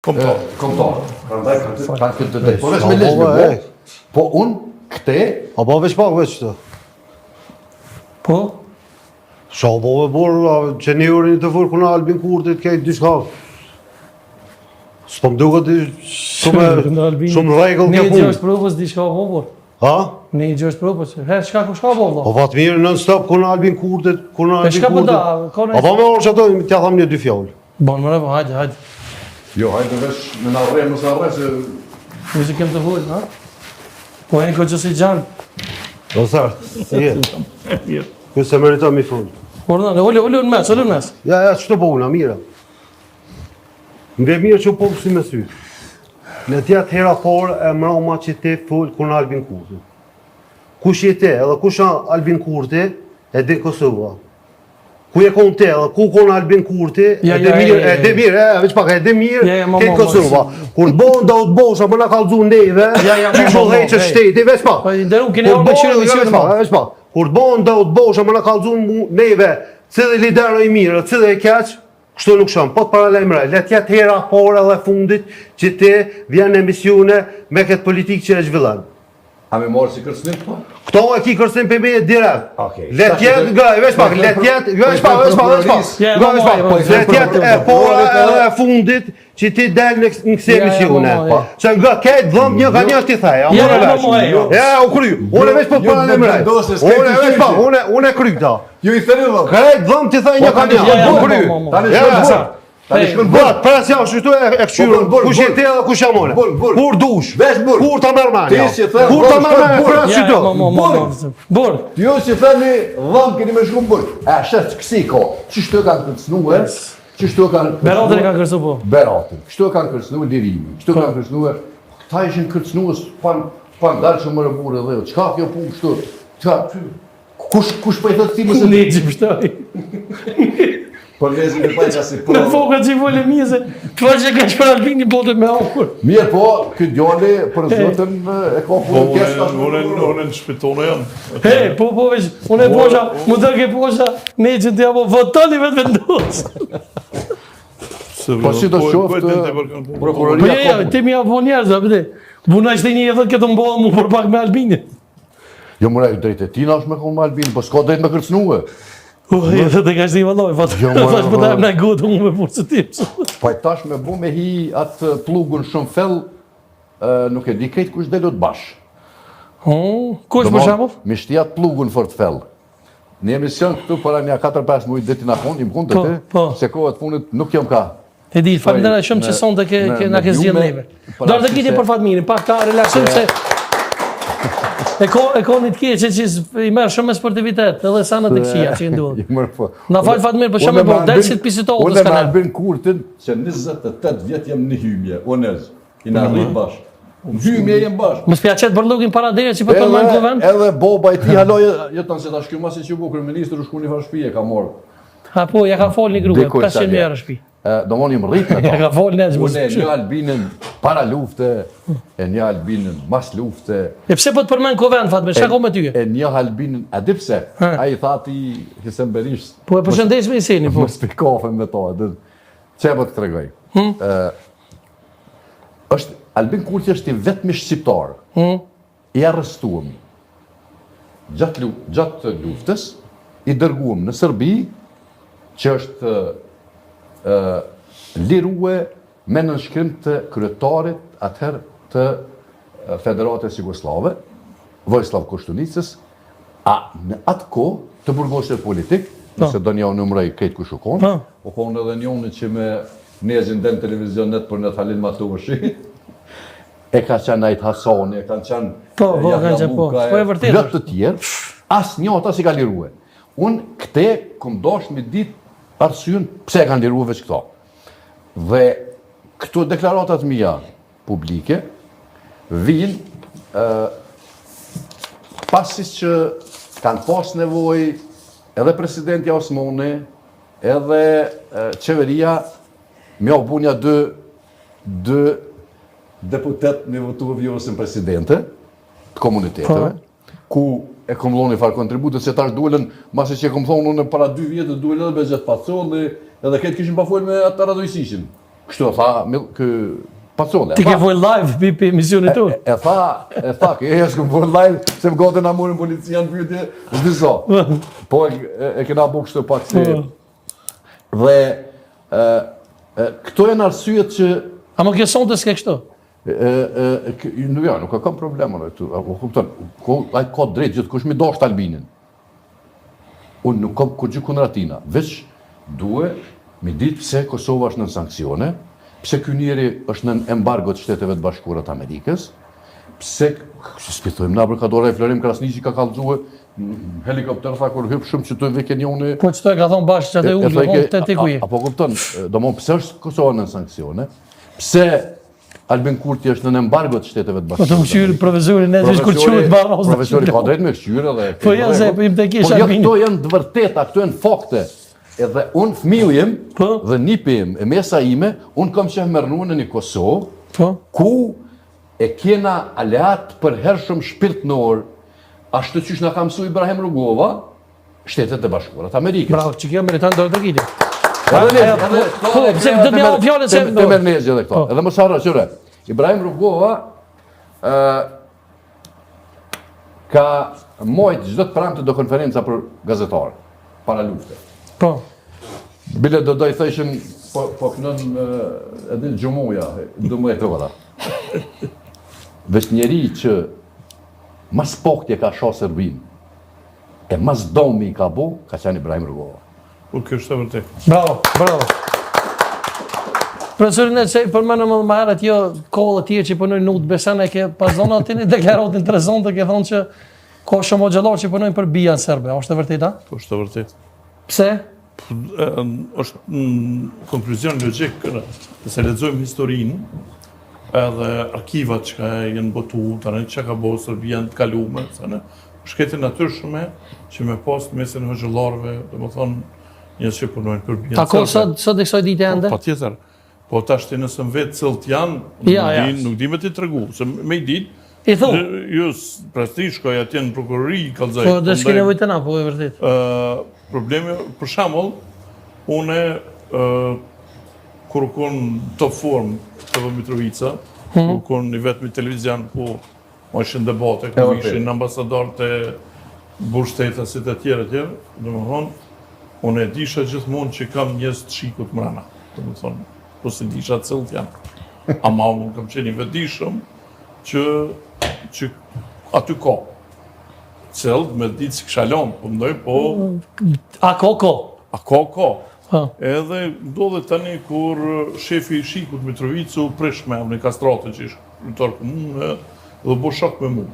Kombëtar. Prandaj kanë këtë drejtë. Po veç me lesh. Po unë këte. Apo veç pak veç të. Po? Sa po me borë që një orën të fërë kuna Albin Kurtit kejtë dyshka. S'po më duke të shumë regull ke punë. Ne gjështë propës diçka po bërë. Ha? Ne gjështë propës. He, shka po vla? Po fatë mirë non-stop kuna Albin Kurtit, kuna Albin Kurtit. Apo me orë që ato, t'ja tham një dy fjallë. Banë më repo, hajde. Jo, hajde vesh me në arre, mësë arre se... Mësë kem të full, ha? Po e në këtë që si gjanë. Do sartë, si jetë. Kësë se merita mi fundë. Ordan, ollu në mes. Ja, që të po una, mira. Mbe mirë që po si me sy. Në tjetë hera parë e mrama që te full kuna Albin Kurti. Kush je te edhe kush Albin Kurti e din Kosova. Ku je kon te edhe ku kon Albin Kurti e de mirë, veç pak e de mirë ke Kosova. Kur bon do të bosha më na kallzu neve. Ti shollë që shteti veç pak. Po nderu keni orë shërim veç pak. Kur bon do të bosha më na kallzu neve, cilë lider i mirë, cilë e keq. Kështu nuk shumë, po të paralajmëraj, let jetë hera pora dhe fundit që ti vjen në emisione me këtë politikë që e zhvillan. A me morë si kërcënim këto? Këto e ki kërcënim për me direkt. Okej. Let jetë, veç pak, let jetë e pora edhe e fundit që ti del në këse emisione. Që nga këtë dhëmë një ka një ti thaj, a morë veç. Ja, u kry, unë veç po të paralajmëraj. Unë veç pak, unë e kry ta. Ju i thënë dhëmë. Këtë dhëmë ti thaj një ka një, u kry. Tani shkon bërë, pres janë shqytu e këshyrë, kush jetë edhe kush jamone. Kur dush, kur ta mërë manja. Kur ta mërë manja, pres shqytu. Burë. Ju si thëni, dhëmë keni me shkumë burë. E, shështë kësi ko, qështu e kanë kërcënue, qështu e kanë... Beratën e kanë kërcënu po. Beratën, qështu e kanë kërcënue dirimi, qështu e kanë kërcënue, këta ishin kërcënues pan dalë që mërë burë dhe, qka kjo punë kështu, kush për i thëtë ti mëse... Ne gjipështoj. Për lezën e pajqa si pro... Në foka që i vole mjëse, të fa që ka që për Albini bote me akur. Mirë po, këtë djali për zotën e ka punë kështë... Unë në shpitone janë. He, po veç, unë e posha, më dërke posha, ne që të jamo votoni vetë vendosë. Po si do qoftë... Po ja, ti mi apo njerëz, apëte. Buna ishte një e thëtë këtë mbohë mu për pak me Albini. Jo mëra ju drejtë e tina është me konë me Albini, po s'ka drejtë me kërcënue. E thëtë e ka shtë i valoj, thash për dajmë në godë unë me purë që tim. Po e tash me bu me hi atë plugun shumë fell, nuk e di krejt kush delot bash. Kush për shambull? Mi shti atë plugun fort fell. Në emision këtu para një 4-5 mujtë dhe ti na konë, im konë të te, se kohët funit nuk jam ka. E di, falimdera shumë që sonë të nga ke zhjën neve. Dorë dhe kiti për Fatmirin, pak ta relaksim se... E konit keqe që i merë shumë e sportivitet, edhe sanët e këshia që i ndodhë. Na falë Fatmir për shumë e bërë, delë si të pisitohë të s'ka nërë. Unë e me Albin Kurtin që 28 vjetë jem në hymje, onez, i në rritë bashkë. Hymje jem bashkë. Më s'pja qëtë bërlugin para dheje që për përmën këtë vend? Edhe boba i ti haloj, jetën se ta shkjuma si që bu, kërëministër u shku një farë shpije, ka morë. Ha po, ja ka folë një grupe, 500 mjerë shpi. Do më një më rritë me ta. Ja ka folë në zbë. Unë e një Albinin para lufte, e një Albinin mas lufte. E pse po të përmen këvend, Fatme, shka ko me tyje? E një Albinin, a di pse? A i thati Hisem Berisht. Po e përshëndesh me i seni, po. Më spikafe me ta, që e më të tregoj. Albin Kurti është i vetëmi shqiptar, i arrestuam. Gjatë luftës, i dërguam në Serbi, që është lirue me nënshkrim të kryetarit atëherë të Federatës Jugoslave, Vojislav Koštunicës, a në atë kohë të burgoshet politik, nëse do një nëmrej këtë ku shukon, o konë edhe njënë që me nezin den televizionet për në Halil Matoshi, e ka qenë Ajt Hasani, e kanë qenë Jahja Muka, gratë të tjerë, asë një ata si ka lirue. Unë këte këm dosh me ditë arsyen pse kanë liruar veç këto. Dhe këto deklaratat mia publike vinë pasis që kanë pas nevojë edhe presidenti Osmani, edhe qeveria me u bunja dy deputet me votu vjosën presidente të komuniteteve, ku e kom loni farë kontributet, se tash duelen, masi që kom thonë unë para 2 vjetë, duelen edhe me gjithë pacolli, edhe këtë kishin pa folë me ata radojësishin. kështu e tha, Pacole. Ti ke vojë live për misionit tu? E tha, e s'këm vojë live, se më gote na morin policia në pyetje, s'di so. Po e kena bu kështu pak si. Dhe këto janë arsyet që... A më kjo sonte s'ke kështu? Nuk kam problema në këtu. Kupton, ai ka drejt gjithë kush mi dosht Albinin. Unë nuk kam kur gjë kundër atina. Veç duhe mi ditë pse Kosova është në sanksione, pse ky njeri është në embargo të Shteteve të Bashkuara të Amerikës, pse s'pitojmë na për kadora e Florim Krasniqi ka kallëzuar helikopter tha kur hyp shumë që të Vekenjoni. Po çto e ka thon bashkë çatë unë te ku je. Apo kupton, domon pse është Kosova në sanksione? Pse Albin Kurti është në embargo të Shteteve të Po Bashkuara? të mëshyr profesorin e dish kur quhet Barroso. Profesori ka drejt me shqyrë dhe... Po ja se po im te kish Albin. Këto janë të vërteta, këto janë fakte. Edhe unë fëmiu im dhe nipi im, e mesa ime, unë kam qenë mërnuar në një Kosovë, ku e kena aleat për hershëm shpirtnor, ashtu që na ka mësuar Ibrahim Rugova, Shtetet e Bashkuara të Amerikës. Bravo, që kjo meriton dorë të kiti. Edhe të merë nezgje dhe këto. Edhe më sarë, qëre, Ibrahim Rugova ka mojtë gjithë të pranë të do konferenca për gazetarë, para lufte. Po. Bile do i thëshin, po kënën edhe gjumoja, do më e të vëra. Vesh njeri që mas poktje ka shoh Serbin, e mas domi i ka bu, ka qenë Ibrahim Rugova. Po kjo është e vërtet. Bravo, bravo. Profesorin e që përmenë më herët jo kohë të tjerë që punojnë nuk të besën e ke pas zonë aty një deklarat interesant të ke thonë që ka shumë o gjellar që punojnë për bija në Serbe, është e vërtet, a? Po është e vërtet. Pse? është në konkluzion logjik, nëse lexojmë historinë, edhe arkivat që janë botu, tani që ka bërë Serbia të kalume, shketë natyrshme që me pas mesin e xhollarëve, domethënë njerëz që punojnë për bien. Tako sot e kësaj dite ende? Patjetër. Po tash ti nëse vetë cilët janë, nuk di me ti tregu, se me i ditë. I thu? Jo, prasti shkoj atje në prokurori, kallzoj. Po do s'ke nevojë të na, po e vërtet. Problemi, për shembull, unë kur u kon top form TV Mitrovica, u kon i vetmi televizion ku ishin debate, ku ishin ambasadorë të burështetasit e tjerë, domethënë, unë e disha gjithmonë që kam njerëz të shikut mrena, domethënë, po se disha cilët janë. Ama unë kam qenë i vetëdijshëm që aty ka. Cilët me ditë si këshalon, po mdoj, po... A ka. Edhe ndodhe tani kur shefi i shikut Mitrovicu prish me unë i kastrate që ishë në tërë komunë, dhe bo shok me mu.